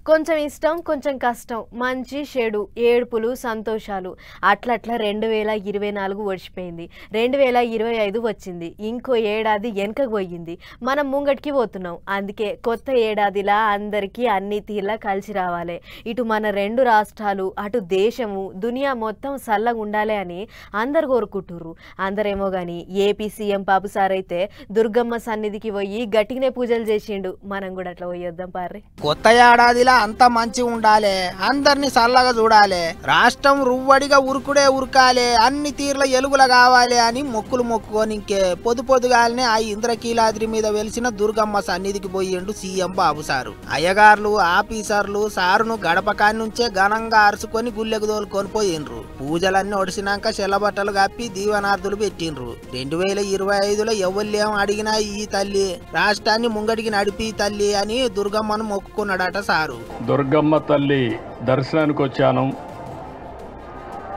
కొంచెం ఇష్టం కొంచెం కష్టం మంచి చెడు ఏడుపులు సంతోషాలు అట్లట్లా 2024 వచ్చిపోయింది 2025 వచ్చింది ఇంకో ఏడాది వెనకకు పోయింది మనం ముంగటికి పోతున్నాం అందుకే కొత్త ఏడాదిలా అందరికీ అన్ని తీర్లా కలిసి రావాలి ఇటు మన రెండు రాష్ట్రాలు అటు దేశము దునియా మొత్తం సల్లగా ఉండాలి అని అందరు కోరుకుంటుర్రు అందరేమో గాని ఏపీ సీఎం బాబు సార్ అయితే దుర్గమ్మ సన్నిధికి పోయి గట్టిగానే పూజలు చేసిండు మనం కూడా అట్లా పోయొద్దాం పార్రి కొత్త ఏడాదిలా అంత మంచి ఉండాలి అందరిని సల్లగా చూడాలి రాష్ట్రం రువ్వడిగా ఉరుకుడే ఉరకాలి అన్ని తీర్ల ఎలుగుల కావాలి అని మొక్కులు మొక్కుకొని ఇంకే పొద్దుగాలనే ఆ ఇంద్రకీలాద్రి మీద వెలిసిన దుర్గమ్మ సన్నిధికి పోయిండు సీఎం బాబు సారు అయ్యగారులు ఆఫీసర్లు సారును గడపకాని నుంచే ఘనంగా అరుచుకొని గుళ్ళెకు తోలుకొని పోయిండ్రు పూజలన్నీ ఒడిసినాక చెల్లబట్టలు కప్పి దీవనార్థులు పెట్టిండ్రు 2025లో ఎవళ్ళేం అడిగినా ఈ తల్లి రాష్ట్రాన్ని ముంగడికి నడిపి తల్లి అని దుర్గమ్మను మొక్కుకున్నాడట సారు దుర్గమ్మ తల్లి దర్శనానికి వచ్చాను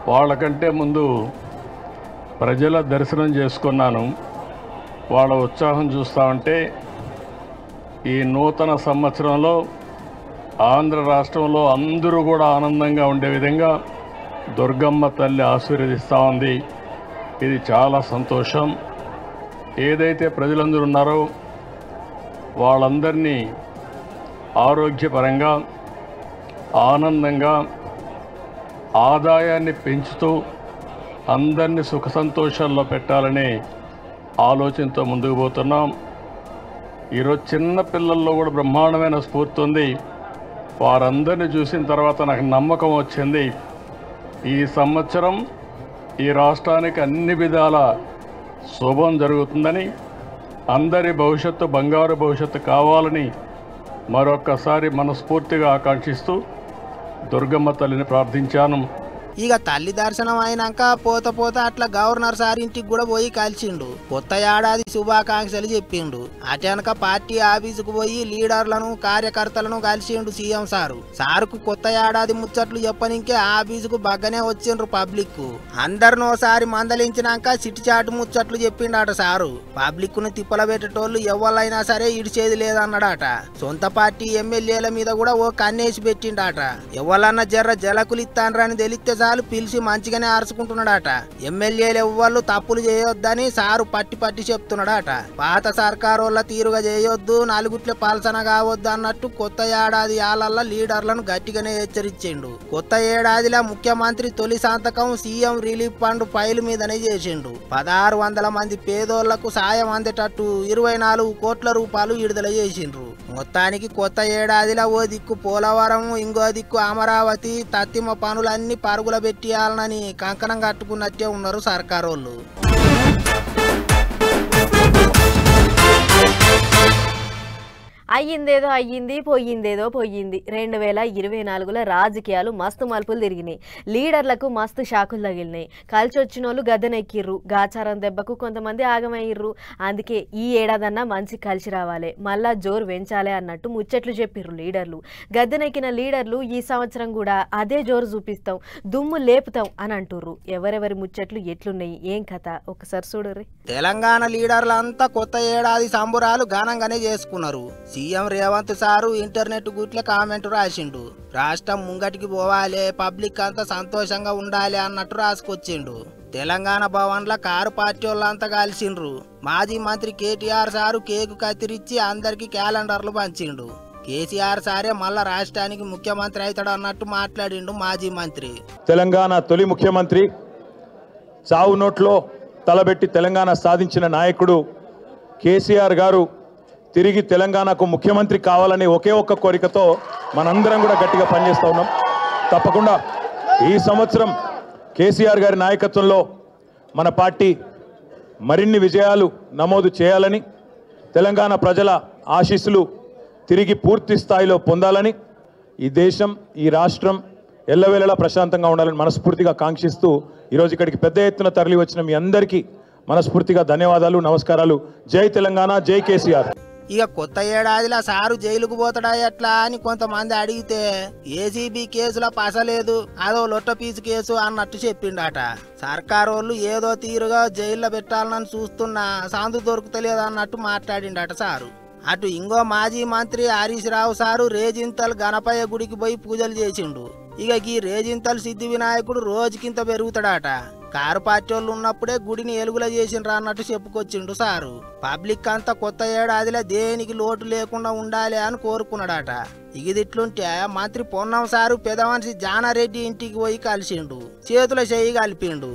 వాళ్ళకంటే ముందు ప్రజల దర్శనం చేసుకున్నాను వాళ్ళ ఉత్సాహం చూస్తూ ఉంటే ఈ నూతన సంవత్సరంలో ఆంధ్ర రాష్ట్రంలో అందరూ కూడా ఆనందంగా ఉండే విధంగా దుర్గమ్మ తల్లి ఆశీర్వదిస్తూ ఉంది ఇది చాలా సంతోషం ఏదైతే ప్రజలందరూ ఉన్నారో వాళ్ళందరినీ ఆరోగ్యపరంగా ఆనందంగా ఆదాయాన్ని పెంచుతూ అందరినీ సుఖ సంతోషాల్లో పెట్టాలనే ఆలోచనతో ముందుకు పోతున్నాం ఈరోజు చిన్న పిల్లల్లో కూడా బ్రహ్మాండమైన స్ఫూర్తి ఉంది వారందరినీ చూసిన తర్వాత నాకు నమ్మకం వచ్చింది ఈ సంవత్సరం ఈ రాష్ట్రానికి అన్ని విధాల శుభం జరుగుతుందని అందరి భవిష్యత్తు బంగారు భవిష్యత్తు కావాలని మరొక్కసారి మనస్ఫూర్తిగా ఆకాంక్షిస్తూ దుర్గమ్మ తల్లిని ప్రార్థించాను ఇక తల్లి దర్శనం అయినాక పోత అట్లా గవర్నర్ సార్ ఇంటికి కూడా పోయి కలిసిండు కొత్త ఏడాది శుభాకాంక్షలు చెప్పిండు అటెనక పార్టీ ఆఫీసుకు పోయి లీడర్లను కార్యకర్తలను కలిసిండు సీఎం సారుకు కొత్త ఏడాది ముచ్చట్లు చెప్పనికే ఆఫీసుకు బగ్గనే వచ్చిండ్రు పబ్లిక్ అందరిని ఓసారి మందలించినాక చిటిచాటు ముచ్చట్లు చెప్పిండట సారు పబ్లిక్ ను తిప్పల పెట్టేటోళ్ళు ఎవరైనా సరే ఇడిచేది లేదన్నాడట సొంత పార్టీ ఎమ్మెల్యేల మీద కూడా ఓ కన్నేసి పెట్టిండట ఎవరన్నా జర్ర జలకులు ఇస్తానని తెలిస్తే చాలు పిలిచి మంచిగానే అరుచుకుంటున్నాడట ఎమ్మెల్యేలు ఎవ్వళ్ళు తప్పులు చేయొద్దని సారు పట్టి చెప్తున్నాడట పాత సర్కారోళ్ళ తీరుగా చేయొద్దు నలుగుట్ల పాలసన కావద్దు అన్నట్టు కొత్త ఏడాది ఆలల్ల లీడర్లను గట్టిగానే హెచ్చరించిండు కొత్త ఏడాదిలో ముఖ్యమంత్రి తొలి సంతకం సీఎం రిలీఫ్ ఫండ్ ఫైల్ మీదనే చేసిండు 1600 మంది పేదోళ్లకు సాయం అందేటట్టు 24 కోట్ల రూపాయలు విడుదల చేసిండ్రు మొత్తానికి కొత్త ఏడాదిలో ఓ దిక్కు పోలవరం ఇంకో దిక్కు అమరావతి తత్తిమ పనులన్నీ పరుగుల పెట్టియాలని కంకణం కట్టుకున్నట్టే ఉన్నారు సర్కారోళ్ళు అయ్యిందేదో అయ్యింది పోయిందేదో పోయింది 2024లో రాజకీయాలు మస్తు మలుపులు తిరిగినాయి లీడర్లకు మస్తు షాకులు తగిలినాయి కలిసి వచ్చిన వాళ్ళు గద్దెనెక్కిర్రు గాచారం దెబ్బకు కొంతమంది ఆగమయ్యిర్రు అందుకే ఈ ఏడాదన్నా మంచి కలిసి రావాలి మళ్ళా జోరు పెంచాలి అన్నట్టు ముచ్చట్లు చెప్పిర్రు లీడర్లు గద్దెనెక్కిన లీడర్లు ఈ సంవత్సరం కూడా అదే జోరు చూపిస్తాం దుమ్ము లేపుతాం అని అంటుర్రు ఎవరెవరి ముచ్చట్లు ఎట్లున్నాయి ఏం కథ ఒకసారి చూడుర్రి తెలంగాణ లీడర్లంతా కొత్త ఏడాది సంబురాలు ఘనంగానే చేసుకున్నారు సీఎం రేవంత్ సారు ఇంటర్నెట్ గుట్ల కామెంట్ రాసిండు రాష్ట్రం ముంగటికి పోవాలి పబ్లిక్ అంతా సంతోషంగా ఉండాలి అన్నట్టు రాసుకొచ్చిండు తెలంగాణ భవన్ల కారు పార్టీ వాళ్ళంతా కలిసిండ్రు మాజీ మంత్రి కేటీఆర్ సారు కేకు కత్తిరించి అందరికి క్యాలెండర్లు పంచిండు కేసీఆర్ సారే మళ్ళా రాష్ట్రానికి ముఖ్యమంత్రి అవుతాడు అన్నట్టు మాట్లాడిండు మాజీ మంత్రి తెలంగాణ తొలి ముఖ్యమంత్రి చావు నోట్లో తలబెట్టి తెలంగాణ సాధించిన నాయకుడు కేసీఆర్ గారు తిరిగి తెలంగాణకు ముఖ్యమంత్రి కావాలనే ఒకే ఒక్క కోరికతో మనందరం కూడా గట్టిగా పనిచేస్తూ ఉన్నాం తప్పకుండా ఈ సంవత్సరం కేసీఆర్ గారి నాయకత్వంలో మన పార్టీ మరిన్ని విజయాలు నమోదు చేయాలని తెలంగాణ ప్రజల ఆశీస్సులు తిరిగి పూర్తి స్థాయిలో పొందాలని ఈ దేశం ఈ రాష్ట్రం ఎల్లవేళలా ప్రశాంతంగా ఉండాలని మనస్ఫూర్తిగా కాంక్షిస్తూ ఈరోజు ఇక్కడికి పెద్ద ఎత్తున తరలి వచ్చిన మీ అందరికీ మనస్ఫూర్తిగా ధన్యవాదాలు నమస్కారాలు జై తెలంగాణ జై కేసీఆర్ ఇక కొత్త ఏడాదిలో సారు జైలుకు పోతాడా ఎట్లా అని కొంతమంది అడిగితే ఏసీబీ కేసులో పసలేదు అదో లొట్ట పీసు కేసు అన్నట్టు చెప్పిండట సర్కారోళ్ళు ఏదో తీరుగా జైల్లో పెట్టాలని చూస్తున్నా సాందు దొరుకుతలేదు అన్నట్టు మాట్లాడిండట సారు అటు ఇంకో మాజీ మంత్రి హరీష్ రావు సారు రేజింతల్ గణపయ్య గుడికి పోయి పూజలు చేసిండు. ఇక ఈ రేజింతల్ సిద్ధి వినాయకుడు రోజుకింత పెరుగుతాడట. కారు పార్టీ వాళ్ళు ఉన్నప్పుడే గుడిని ఎలుగుల చేసిండ్రా అన్నట్టు చెప్పుకొచ్చిండు సారు. పబ్లిక్ అంతా కొత్త ఏడాదిలో దేనికి లోటు లేకుండా ఉండాలి అని కోరుకున్నాడట. ఇగిదిట్లుంటే మంత్రి పొన్నం సారు పెదమనిషి జానారెడ్డి ఇంటికి పోయి కలిసిండు, చేతుల చేయి కలిపిండు.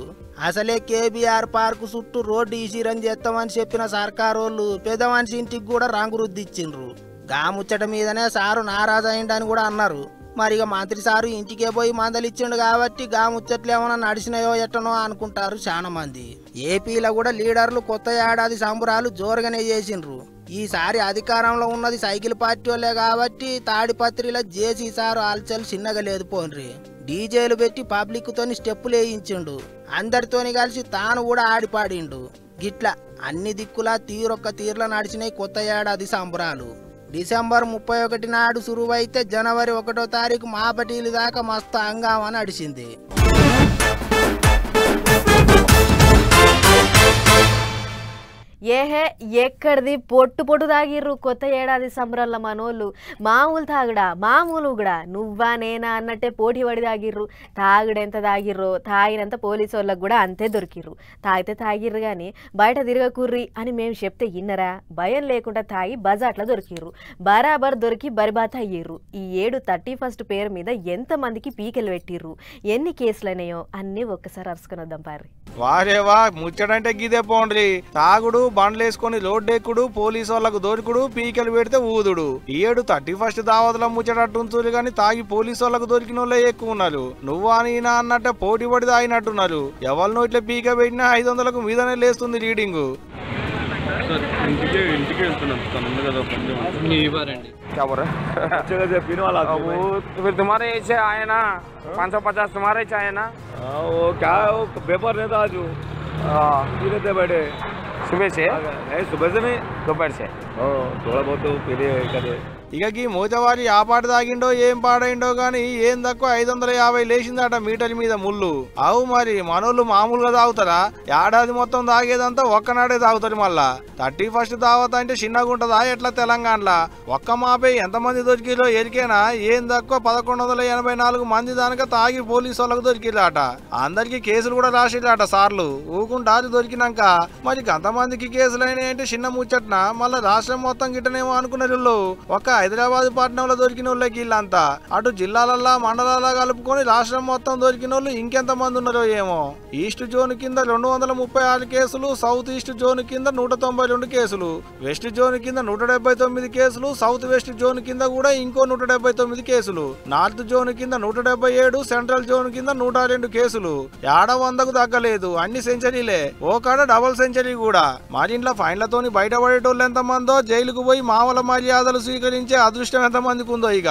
అసలే కేబీఆర్ పార్కు చుట్టూ రోడ్డు ఈసిరని చేస్తామని చెప్పిన సర్కారోళ్ళు పెదమనిషి ఇంటికి కూడా రంగు రుద్దిచ్చిండ్రు. గాముచ్చట మీదనే సారు నారాజు అయిండని కూడా అన్నారు. మరి ఇక మంత్రి సారు ఇంటికే పోయి మందలిచ్చిండు కాబట్టి గాముచ్చట్లు ఏమన్నా నడిచినాయో ఎట్టనో అనుకుంటారు చాలా మంది. ఏపీలో కూడా లీడర్లు కొత్త ఏడాది సంబరాలు జోరుగానే చేసిండ్రు. ఈసారి అధికారంలో ఉన్నది సైకిల్ పార్టీ వాళ్ళే కాబట్టి తాడిపత్రిలో జేసీ సారు ఆల్చల్ చిన్నగా లేదు పోన్రి. డీజేలు పెట్టి పబ్లిక్ తోని స్టెప్పులు వేయించిండు. అందరితోని కలిసి తాను కూడా ఆడిపాడిండు. గిట్లా అన్ని దిక్కులా తీరొక్క తీర్ల నడిచినాయి కొత్త ఏడాది సంబరాలు. డిసెంబర్ 31 నాడు సురువైతే జనవరి 1వ తారీఖు మాపటీలు దాకా మస్తు హంగామా నడిచింది. ఏహే ఎక్కడిది పొట్టు పొట్టు తాగిర్రు కొత్త ఏడాది సంబరాల మనోళ్ళు. మామూలు తాగుడా మామూలుగుడా నువ్వా నేనా అన్నట్టే పోటీ పడి తాగిర్రు. తాగుడెంత తాగిర్రో తాగినంత పోలీసు వాళ్ళకు కూడా అంతే దొరికిర్రు. తాగితే తాగిర్రు కానీ బయట తిరగకుర్రి అని మేము చెప్తే ఇన్నరా? భయం లేకుండా తాగి బజాట్లా దొరికిర్రు. బరాబర్ దొరికి బరిబాత అయ్యిర్రు. ఈ ఏడు 31st పేరు మీద ఎంతమందికి పీకెలు పెట్టిర్రు, ఎన్ని కేసులనేయో అన్నీ ఒక్కసారి అరుసుకొని వద్దాం పారి. వారేవా ముచ్చడంటే గిదే పోండ్రి. తాగుడు, బండ్లేసుకొని రోడ్డెక్కుడు, పోలీసు వాళ్ళకు దొరుకుడు, పీకెలు పెడితే ఊదుడు. ఈ ఏడు 31st దావతుల ముచ్చటట్టుంచురు గాని తాగి పోలీసు వాళ్ళకు దొరికిన వాళ్ళే ఎక్కువ ఉన్నారు. నువ్వా నేనా అన్నట్టే పోటీ పడి తాగినట్టున్నారు. ఎవరినో ఇట్లా పీక పెట్టినా 500కు మీదనే లేస్తుంది రీడింగు. ఇంటికి వెళ్తున్నాం. तुम्हारे ऐसे आए ना 550 तुम्हारे आए ना वो क्या वो पेपर नहीं था आज पीने थे बैठे सुबह से सुबह से नहीं दोपहर से थोड़ा बहुत पीने करे. ఇక ఈ మోతవారి ఆ పాట తాగిండో ఏం పాడైండో గాని ఏం తక్కువ 550 లేచిందట మీటర్ మీద ముళ్ళు. అవు మరి మనోళ్ళు మామూలుగా తాగుతారా? ఏడాది మొత్తం తాగేదంతా ఒక్కనాడే తాగుతారు. మళ్ళా 31st దావత్ అంటే చిన్నగా ఉంటదా ఎట్లా? తెలంగాణలో ఒక్క మాపై ఎంతమంది దొరికిరో ఎరికేనా? ఏం తక్కువ 1184 మంది దానిక తాగి పోలీసు వాళ్ళకు దొరికిరాట. అందరికి కేసులు కూడా రాసిరాట సార్లు. ఊకుంటారు దొరికినాక. మరి అంతమందికి కేసులైనా అంటే చిన్న ముచ్చట్న మళ్ళీ రాష్ట్రం మొత్తం గిట్టనేమో అనుకున్నారు. ఒక్క హైదరాబాద్ పట్టణంలో దొరికిన వాళ్ళకి వీళ్ళంతా అటు జిల్లాలల్లా మండలాల కలుపుకొని రాష్ట్రం మొత్తం దొరికిన వాళ్ళు ఇంకెంత మంది ఉన్నారో ఏమో. ఈస్ట్ జోన్ కింద 236 కేసులు, సౌత్ ఈస్ట్ జోన్ కింద 192 కేసులు, వెస్ట్ జోన్ కింద 179 కేసులు, సౌత్ వెస్ట్ జోన్ కింద కూడా ఇంకో 179 కేసులు, నార్త్ జోన్ కింద 177, సెంట్రల్ జోన్ కింద 102 కేసులు. 100కు తగ్గలేదు. అన్ని సెంచరీలే, ఓ కాడ డబుల్ సెంచరీ కూడా. మరి ఇంట్లో ఫైన్లతోని బయటపడేటోళ్ళు ఎంతమందో, జైలుకు పోయి మామూలు మర్యాదలు స్వీకరించే అదృష్టం ఎంతమందికి ఉందో. ఇక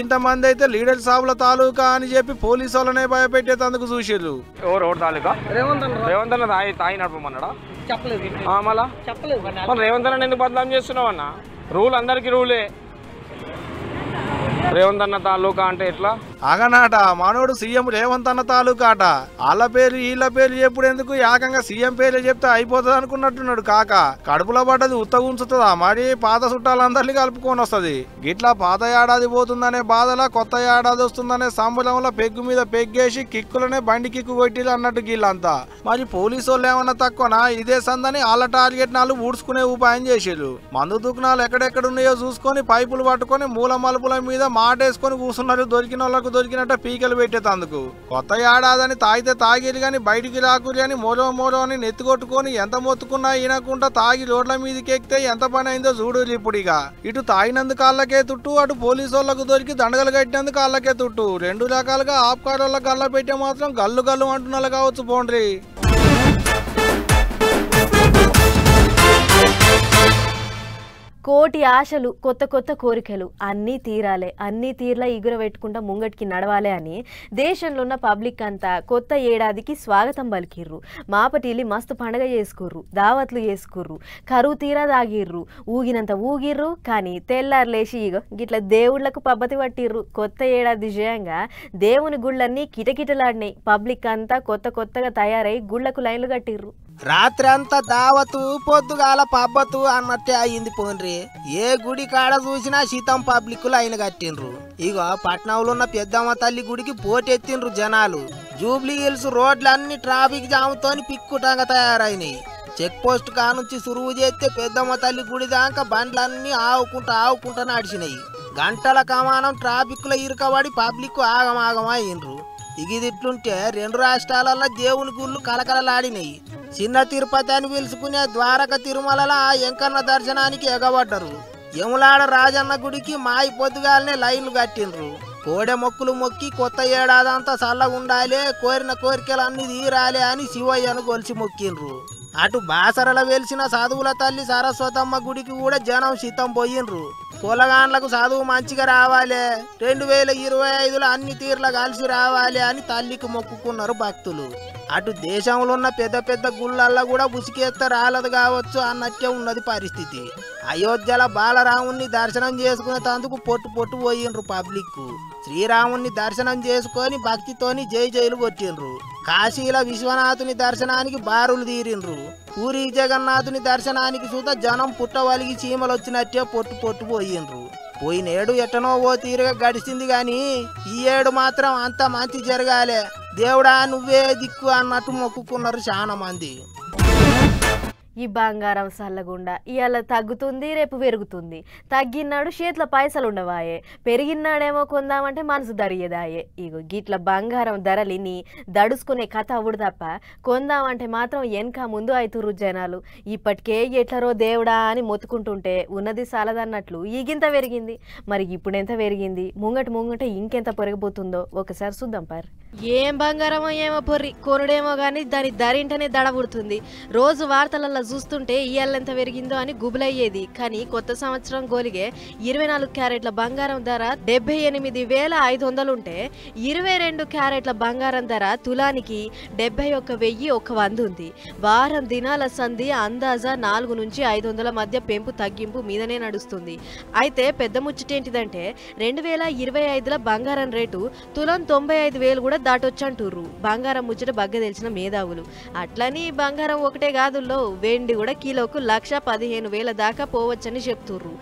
ఇంతమంది అయితే లీడర్ సాబుల తాలూకా అని చెప్పి పోలీసు వాళ్ళనే భయపెట్టేందుకు చూసిర్రు. ఎవరు తాలూకా రేవంత్ అన్న తాగి నడపమన్నాడా? చెప్పలేదు. మళ్ళా చెప్పలేదు. రేవంత్ అన్న ఎందుకు బదనాం చేస్తున్నావు అన్న? రూల్ అందరికి రూలే. రేవంత్ అన్న తాలూకా అంటే ఎట్లా? అగనాట మనోడు సీఎం రేవంత్ అన్న తాలూకా అట. వాళ్ళ పేరు వీళ్ళ పేరు చెప్పుడు ఎందుకు, ఏకంగా సీఎం పేరే చెప్తే అయిపోతుంది అనుకున్నట్టున్నాడు. కాక కడుపులో పడ్డది ఉత్తగా ఉంచుతుందా? మరి పాత చుట్టాలందరినీ కలుపుకొని వస్తుంది. గిట్లా పాత ఏడాది పోతుందనే బాధలా కొత్త ఏడాది వస్తుందనే సంబరంలో పెగ్గు మీద పెగ్గేసి కిక్కులనే బండి కిక్కు కొట్టిలు అన్నట్టు గీళ్ళంతా. మరి పోలీసు వాళ్ళు ఏమన్నా తక్కువనా? ఇదే సందని వాళ్ళ టార్గెట్ నాలు ఊడ్చుకునే ఉపాయం చేసిర్రు. మందు దుకాణాలు ఎక్కడెక్కడున్నాయో చూసుకొని పైపులు పట్టుకొని మూల మలుపుల మీద మాటేసుకొని కూర్చున్నారు. దొరికిన వాళ్ళకు దొరికినట్ట పీకలు పెట్టేందుకు. కొత్త ఏడాదని తాగితే తాగిరు గాని బయటికి రాకురి అని మోరో అని నెత్తికొట్టుకొని ఎంత మొత్తుకున్నా ఈనకుండా తాగి రోడ్ల మీదకి ఎక్కితే ఎంత పని అయిందో చూడు. ఇప్పుడు ఇక ఇటు తాగినందుకు వాళ్ళకే తుట్టు, అటు పోలీసు వాళ్ళకు దొరికి దండగలు కట్టినందుకు వాళ్ళకే తుట్టు. 2 రకాలుగా ఆప్కార్ వాళ్ళకి గల్ల పెట్టే మాత్రం గల్లు గల్లు అంటున్నా కావచ్చు పోండ్రి. కోటి ఆశలు, కొత్త కొత్త కోరికలు అన్నీ తీరాలే, అన్నీ తీర్లా ఎగురబెట్టుకుంటా ముంగటికి నడవాలే అని దేశంలో ఉన్న పబ్లిక్ అంతా కొత్త ఏడాదికి స్వాగతం పలికిర్రు. మాపటీలి మస్తు పండగ చేసుకుర్రు, దావత్లు చేసుకుర్రు, కరువు తీరా తాగిర్రు, ఊగినంత ఊగిర్రు. కానీ తెల్లారులేసి ఇగో గిట్ల దేవుళ్లకు పబ్బతి పట్టిర్రు. కొత్త ఏడాది విజయంగా దేవుని గుళ్ళన్నీ కిటకిటలాడినాయి. పబ్లిక్ అంతా కొత్తగా తయారై గుళ్లకు లైన్లు కట్టిర్రు. రాత్రి అంతా దావతు, పొద్దుగాల పబ్బతు అన్నట్టే అయ్యింది పోన్రి. ఏ గుడి కాడ చూసినా శీతం పబ్లిక్ లైన్ కట్టిండ్రు. ఇగో పట్నంలో ఉన్న పెద్దమ్మ తల్లి గుడికి పోటెత్తిండ్రు జనాలు. జూబ్లీ హిల్స్ రోడ్లన్నీ ట్రాఫిక్ జామ్తోని పిక్కుటంగా తయారైనాయి. చెక్ పోస్ట్ కానుంచి సురువు చేస్తే పెద్దమ్మ తల్లి గుడి దాకా బండ్లన్నీ ఆవుకుంటా నడిచినాయి. గంటల కమానం ట్రాఫిక్ లో ఇరుకబడి పబ్లిక్ ఆగమాగమైండ్రు. ఇగిదిట్లుంటే 2 రాష్ట్రాలలో దేవుని గుళ్ళు కలకలలాడినాయి. చిన్న తిరుపతి అని పిలుచుకునే ద్వారక తిరుమలలో ఆ వెంకన్న దర్శనానికి ఎగబడ్డరు. యములాడ రాజన్న గుడికి మాయి పొద్దుగాలనే లైన్లు కట్టిండ్రు. కోడె మొక్కులు మొక్కి కొత్త ఏడాదంతా చల్లగుండాలే, కోరిన కోరికలన్నీ తీరాలే అని శివయ్యను గొలిచి మొక్కిండ్రు. అటు బాసరల వెలిసిన చదువుల తల్లి సరస్వతమ్మ గుడికి కూడా జనం శీతం పోయిండ్రు. పొలగాండ్లకు చదువు మంచిగా రావాలి, 2025లో అన్ని తీర్ల కలిసి రావాలి అని తల్లికి మొక్కుకున్నారు భక్తులు. అటు దేశంలో ఉన్న పెద్ద పెద్ద గుళ్ళల్లో కూడా ఉసికేస్తే రాలదు కావచ్చు అన్నట్టే ఉన్నది పరిస్థితి. అయోధ్యల బాలరాముణ్ణి దర్శనం చేసుకునేందుకు పొట్టు పోయిండ్రు పబ్లిక్. శ్రీరాముణ్ణి దర్శనం చేసుకొని భక్తితోని జై జైలు కొట్టిండ్రు. కాశీల విశ్వనాథుని దర్శనానికి బారులు తీరిండ్రు. పూరి జగన్నాథుని దర్శనానికి సుత జనం పుట్టవలిగి చీమలు వచ్చినట్టే పొట్టు పోయిండ్రు. పోయినేడు ఎట్టనో ఓ తీరుగా గడిచింది గాని ఈ ఏడు మాత్రం అంత మంచి జరగాలే, దేవుడా నువ్వే దిక్కు అన్నట్టు మొక్కుకున్నారు చాలా మంది. ఈ బంగారం సల్లగుండా ఇవాళ తగ్గుతుంది, రేపు పెరుగుతుంది. తగ్గినాడు చేతిలో పైసలు ఉండవాయే, పెరిగినాడేమో కొందామంటే మనసు దరియేదాయే. ఇగో గిట్ల బంగారం ధరలిని దడుచుకునే కథ అవుడు తప్ప కొందామంటే మాత్రం వెనక ముందు అవుతుర్రు జనాలు. ఇప్పటికే ఎట్లరో దేవుడా అని మొత్తుకుంటుంటే ఉన్నది సాలదన్నట్లు ఈగింత పెరిగింది. మరి ఇప్పుడు ఎంత పెరిగింది, ముంగట ఇంకెంత పెరిగిపోతుందో ఒకసారి చూద్దాం పార్. ఏం బంగారమో ఏమో పొర్రి, కొనుడేమో కానీ దాని ధరింటనే దడ పుడుతుంది. రోజు వార్తలలో చూస్తుంటే ఇయ్యాల ఎంత పెరిగిందో అని గుబులయ్యేది. కానీ కొత్త సంవత్సరం గోలిగే 24 క్యారెట్ల బంగారం ధర 78,500 ఉంటే 22 క్యారెట్ల బంగారం ధర తులానికి 71,100 ఉంది. వారం దినాల సంధి అందాజా 400 నుంచి 500 మధ్య పెంపు తగ్గింపు మీదనే నడుస్తుంది. అయితే పెద్ద ముచ్చటేంటిదంటే 2025లో బంగారం రేటు తులం 95,000 కూడా దాటొచ్చంటుర్రు బంగారం ముచ్చట బగ్గ తెలిసిన మేధావులు. అట్లని బంగారం ఒకటే కాదుల్లో వెండి కూడా కిలోకు 1,15,000 దాకా పోవచ్చని చెప్తుర్రు.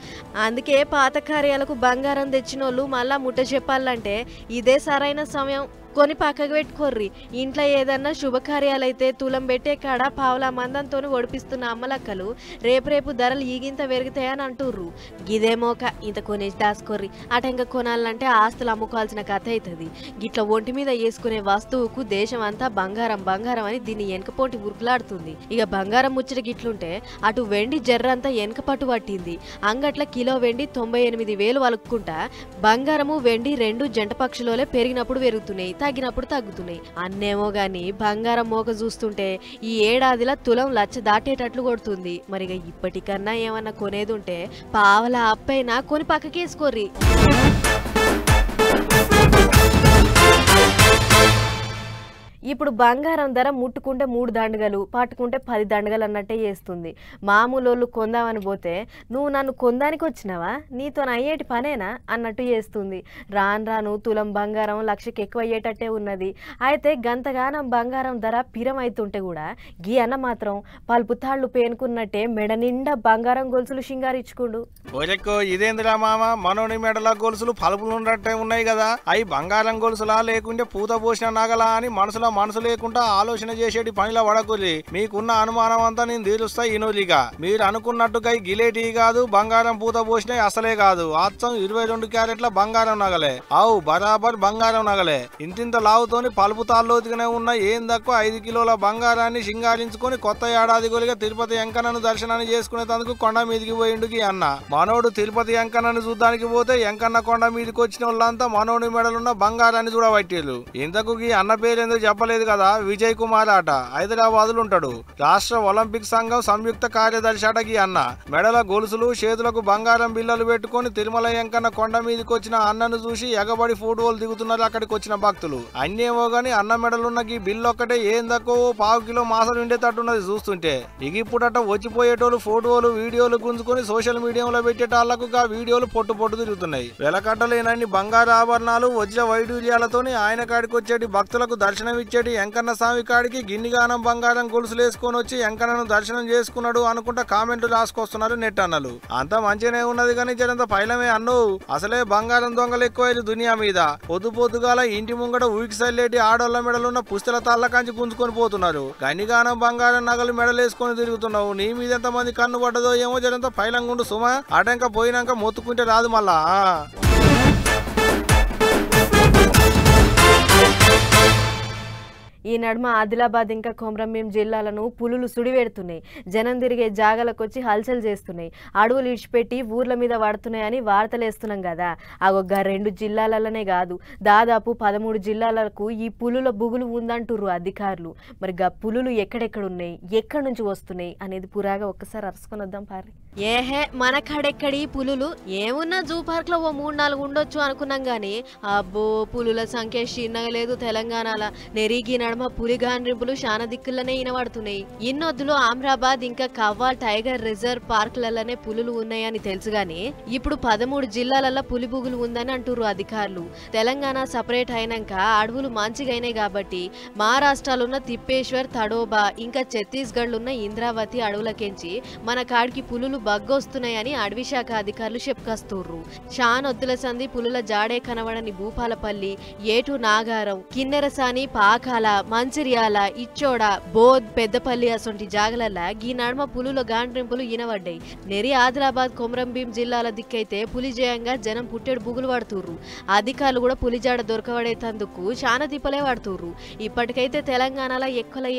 అందుకే పాత కార్యాలకు బంగారం తెచ్చినోళ్ళు మళ్ళా ముట్ట చెప్పాలంటే ఇదే సరైన సమయం. కొని పక్కకు పెట్టుకోర్రి. ఇంట్లో ఏదన్నా శుభకార్యాలైతే తులం పెట్టే కాడ పావుల మందంతో ఒడిపిస్తున్న అమ్మలక్కలు రేపు ధరలు ఈగింత పెరుగుతాయని అంటుర్రు. గిదేమోక ఇంత కొనేసి దాసుకోర్రి. అటంగా కొనాలంటే ఆస్తులు అమ్ముకోవాల్సిన కథ అవుతుంది. గిట్ల ఒంటి మీద వేసుకునే వస్తువుకు దేశం అంతా బంగారం అని దీన్ని వెనకపోటి ఉరుకులాడుతుంది. ఇక బంగారం ముచ్చట గిట్లుంటే అటు వెండి జర్రంతా వెనక పట్టు పట్టింది. అంగట్ల కిలో వెండి 98,000 వలుక్కుంటా బంగారము వెండి 2 జంట పక్షులోలే పెరిగినప్పుడు పెరుగుతున్నాయి, తగ్గినప్పుడు తగ్గుతున్నాయి. అన్నేమో గాని బంగారం మోక చూస్తుంటే ఈ ఏడాదిలో తులం 1,00,000 దాటేటట్లు కొడుతుంది. మరిగా ఇప్పటికన్నా ఏమన్నా కొనేది ఉంటే పావల అప్పైనా కొని పక్కకేసుకోర్రి. ఇప్పుడు బంగారం ధర ముట్టుకుంటే 3 దండగలు, పట్టుకుంటే 10 దండగలు అన్నట్టే చేస్తుంది. మామూలు కొందామని పోతే నువ్వు నన్ను కొందానికి వచ్చినావా, నీతో అయ్యేటి పనేనా అన్నట్టు చేస్తుంది. రాను తులం బంగారం 1,00,000కి ఎక్కువ అయ్యేటట్టే ఉన్నది. అయితే గంతగానం బంగారం ధర పిరమైతుంటే కూడా గీ అన్న మాత్రం పలుపు తాళ్ళు పేనుకున్నట్టే మెడ నిండా బంగారం గొలుసులు షింగారిచ్చుకుండు. ఇదేందిరా మామ, మనోని మెడల గొలుసులు పలుపులు ఉన్నట్టే ఉన్నాయి కదా, అవి బంగారం గొలుసులా లేకుంటే పూత పోసిన నగలా అని మనసు లేకుండా ఆలోచన చేసేటి పనిలో పడకూరి. మీకున్న అనుమానం అంతా నేను తీరుస్తా ఇనోలిగా. మీరు అనుకున్నట్టుగా గిలేటీ కాదు, బంగారం పూత పోసినవి అసలే కాదు. అచ్చం 22 క్యారెట్ల బంగారం నగలే. అవు బరాబర్ బంగారం నగలే. ఇంతింత లావుతోని పలుపు తాళ్ళోతిగానే ఉన్న ఏం తక్కువ 5 కిలోల బంగారాన్ని సింగారించుకొని కొత్త ఏడాది గొలిగా తిరుపతి వెంకన్నను దర్శనాన్ని చేసుకునేందుకు కొండ మీదికి పోయిండుకి అన్న. మనోడు తిరుపతి వెంకన్నను చూడ్డానికి పోతే వెంకన్న కొండ మీదకి వచ్చిన వాళ్ళంతా మనోడి మెడలున్న బంగారాన్ని చూడబట్టిరు. ఇంతకు ఈ అన్న పేరు చెప్పలేదు కదా, విజయ్ కుమార్ అట, హైదరాబాద్ లో ఉంటాడు. రాష్ట్ర ఒలింపిక్ సంఘం సంయుక్త కార్యదర్శి అటకి అన్న. మెడల గొలుసులు, చేతులకు బంగారం బిల్లలు పెట్టుకుని తిరుమల వెంకన్న కొండ మీదకి వచ్చిన అన్నను చూసి ఎగబడి ఫోటోలు దిగుతున్నారు అక్కడికి వచ్చిన భక్తులు. అన్నేమో గాని అన్న మెడలున్న ఈ బిల్లు ఒక్కటే ఏం తక్కువ 1/2 కిలో మాసం ఉండేటట్టున్నది చూస్తుంటే. ఇగిప్పుడట వచ్చిపోయేటోళ్ళు ఫోటోలు వీడియోలు గుంజుకొని సోషల్ మీడియాలో పెట్టేటాళ్లకు ఆ వీడియోలు పొట్టు తిరుగుతున్నాయి. వెలకట్టలేనన్ని బంగారు ఆభరణాలు, వజ్ర వైడూర్యాలతోని ఆయన కాడికి వచ్చేటి భక్తులకు దర్శనం ఇచ్చేటి వెంకన్న స్వామి కాడికి గిన్నిగానం బంగారం గొలుసులు వేసుకొని వచ్చి వెంకన్నను దర్శనం చేసుకున్నాడు అనుకుంటా కామెంట్లు రాసుకొస్తున్నారు నెట్ అన్నలు. అంతా మంచిగానే ఉన్నది కానీ జరంత పైలమే అన్ను. అసలే బంగారం దొంగలు ఎక్కువైరు దునియా మీద. పొద్దుగాల ఇంటి ముంగట ఊరికి సల్లేటి ఆడోళ్ల మెడలున్న పుస్తల తాళ్ళ కంచి గుంజుకొని పోతున్నారు. గనిగానం బంగారం నగలు మెడలేసుకొని తిరుగుతున్నావు. నీ మీద ఎంత మంది కన్ను పడ్డదో ఏమో జరంత పైలంగుండు సుమ. అటంక పోయినాక మొత్తుకుంటే రాదు మళ్ళా. ఈ నడుమ ఆదిలాబాద్ ఇంకా కొమరంభీం జిల్లాలను పులులు సుడివెడుతున్నాయి. జనం తిరిగే జాగాలకొచ్చి హల్చల్ చేస్తున్నాయి. అడవులు ఇడిచిపెట్టి ఊర్ల మీద పడుతున్నాయని వార్తలు వేస్తున్నాం కదా. అగొగ్గ 2 జిల్లాలలోనే కాదు, దాదాపు 13 జిల్లాలకు ఈ పులుల బుగులు ఉందంటుర్రు అధికారులు. మరి గా పులులు ఎక్కడెక్కడున్నాయి, ఎక్కడి నుంచి వస్తున్నాయి అనేది పురాగా ఒక్కసారి అరుసుకొని వద్దాం పారి. ఏహే మనకాడెక్కడి పులులు ఏమున్నా జూ పార్క్ లో 3-4 ఉండొచ్చు అనుకున్నాం గానీ అబ్బో పులుల సంఖ్య చిన్నగా లేదు తెలంగాణలో. నెరిగి నడమ పులి గాండ్రింపులు శాన దిక్కులనే ఇనబడుతున్నాయి. ఇన్నొద్దులో ఆమ్రాబాద్ ఇంకా కవ్వాల్ టైగర్ రిజర్వ్ పార్కులలోనే పులులు ఉన్నాయని తెలుసు గానీ ఇప్పుడు 13 జిల్లాలలో పులి బుగులు ఉందని అంటుర్రు అధికారులు. తెలంగాణ సపరేట్ అయినాక అడవులు మంచిగైనాయి కాబట్టి మహారాష్ట్రలో ఉన్న తిప్పేశ్వర్, తడోబా ఇంకా ఛత్తీస్గఢ్ ఉన్న ఇంద్రావతి అడవులకెంచి మన కాడికి పులులు బగ్గొస్తున్నాయని అడవి శాఖ అధికారులు చెప్పుకొస్తుర్రు. షానొద్దుల సంధి పులుల జాడే కనబడని భూపాలపల్లి, ఏటు నాగారం, కిన్నెరసాని, పాకాల, మంచిర్యాల, ఇచ్చోడ, బోధ్, పెద్దపల్లి అసొంటి జాగలల్లా గీ నడుమ పులుల గాండ్రింపులు ఇనబడ్డాయి. నెరి ఆదిలాబాద్ కొమరంభీం జిల్లాల దిక్కైతే పులి జయంగా జనం పుట్టెడు బుగులు పడుతుర్రు. అధికారులు కూడా పులిజాడ దొరకబడేతందుకు శాన తిప్పలే పడుతుర్రు. ఇప్పటికైతే తెలంగాణలో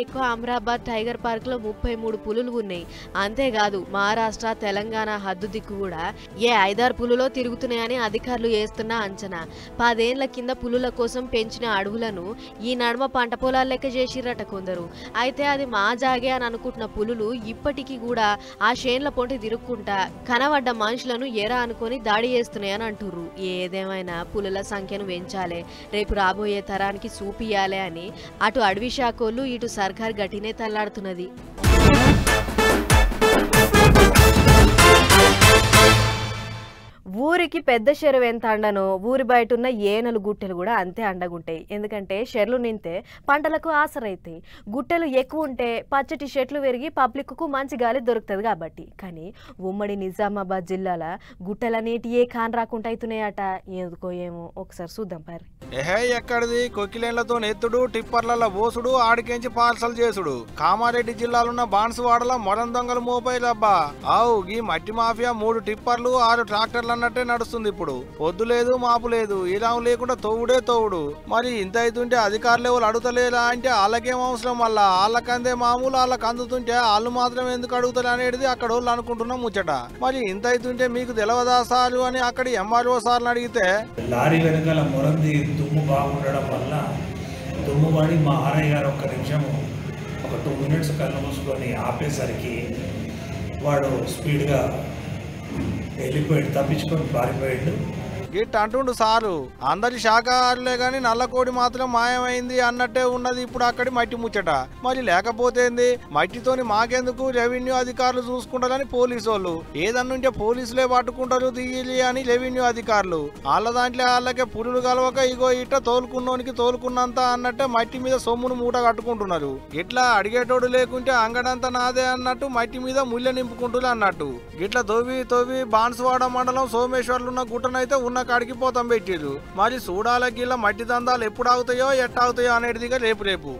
ఎక్కువ అమ్రాబాద్ టైగర్ పార్క్ లో 33 పులులు ఉన్నాయి. అంతేకాదు మహారాష్ట్ర, తెలంగాణ హద్దు దిక్కు కూడా 5-6 పులులో తిరుగుతున్నాయని అధికారులు వేస్తున్న అంచనా. 10 ఏళ్ల కింద పులుల కోసం పెంచిన అడవులను ఈ నడుమ పంట పొలాలు లెక్క చేసిరట కొందరు. అయితే అది మా జాగే అని అనుకుంటున్న పులులు ఇప్పటికీ కూడా ఆ షేన్ల పొంటి తిరుక్కుంటా కనబడ్డ మనుషులను ఎరా అనుకొని దాడి చేస్తున్నాయని అంటుర్రు. ఏదేమైనా పులుల సంఖ్యను పెంచాలి, రేపు రాబోయే తరానికి చూపియాలి అని అటు అడవి శాఖోళ్ళు ఇటు సర్కార్ గట్టినే తల్లాడుతున్నది. ఊరికి పెద్ద చెరువు ఎంత అండనో ఊరి బయట ఉన్న ఏనలు గుట్టెలు కూడా అంతే అండగుంటాయి. ఎందుకంటే చెర్లు నింతే పంటలకు ఆసరైతాయి. గుట్టెలు ఎక్కువ ఉంటే పచ్చటి చెట్లు పెరిగి పబ్లిక్కు మంచి గాలి దొరుకుతుంది కాబట్టి. కానీ ఉమ్మడి నిజామాబాద్ జిల్లాల గుట్టెల నీటి ఏ కాన్ రాకుండా అవుతున్నాయట. ఎందుకో ఏమో ఒకసారి చూద్దాం పారి. ఎక్కడిది కొక్కిలేళ్లతో నెత్తుడు, టిప్పర్ల బోసుడు, ఆడికెంచి పార్సల్ చేసుడు. కామారెడ్డి జిల్లాలున్న బాన్సువాడల మొరం దొంగలు మోపై రబ్బా. ఆవు ఈ మట్టి మాఫియా 3 టిప్పర్లు 6 ట్రాక్టర్లు అన్నట్టే నడుస్తుంది. ఇప్పుడు పొద్దు లేదు మాపు లేదు, ఇరాం లేకుండా తోవుడే తోవుడు. మరి ఇంత అవుతుంటే అధికారులు ఎవరు అడుగుతలేరా అంటే వాళ్ళకేం అవసరం. మళ్ళా వాళ్ళకందే మామూలు, వాళ్ళకి అందుతుంటే వాళ్ళు మాత్రం ఎందుకు అడుగుతారు అనేది అక్కడ వాళ్ళు అనుకుంటున్నాం ముచ్చట. మరి ఇంత అవుతుంటే మీకు తెలవదా సారు అని అక్కడి ఎంఆర్ఓ సార్ని అడిగితే లారీ వెనకాల మొరంది దుమ్ము బాగుండడం వల్ల దుమ్ము పడి మా ఆర్ఐ గారు ఒక్క నిమిషం ఒక 2 మినిట్స్ కళ్ళు మూసుకొని ఆపేసరికి వాడు స్పీడ్గా వెళ్ళిపోయాడు, తప్పించుకొని పారిపోయాడు. గిట్ అంటుండు సారు. అందరి శాఖాహారులే గాని నల్లకోడి మాత్రం మాయమైంది అన్నట్టే ఉన్నది ఇప్పుడు అక్కడి మట్టి ముచ్చట. మరి లేకపోతేంది, మట్టితోని మాకెందుకు, రెవెన్యూ అధికారులు చూసుకుంటారని పోలీసు వాళ్ళు. ఏదన్నుంటే పోలీసులే పట్టుకుంటారు దిగిలి అని రెవెన్యూ అధికారులు. వాళ్ళ దాంట్లో వాళ్ళకే పురులు కలవక ఇగో ఇట్ట తోలుకున్నోనికి తోలుకున్నంత అన్నట్టే మట్టి మీద సొమ్మును మూట కట్టుకుంటున్నారు. ఇట్లా అడిగేటోడు లేకుంటే అంగడంతా నాదే అన్నట్టు మట్టి మీద ముళ్ళ నింపుకుంటున్నారు అన్నట్టు. గిట్ల తోవి బాన్సువాడ మండలం సోమేశ్వర్లున్న గుట్టనైతే ఉన్న కాడికి పోతాం పెట్టిరు. మరి చూడాల గిల్ల మట్టి దందాలు ఎప్పుడు అవుతాయో ఎట్ట అవుతాయో అనేటిదిగా రేపు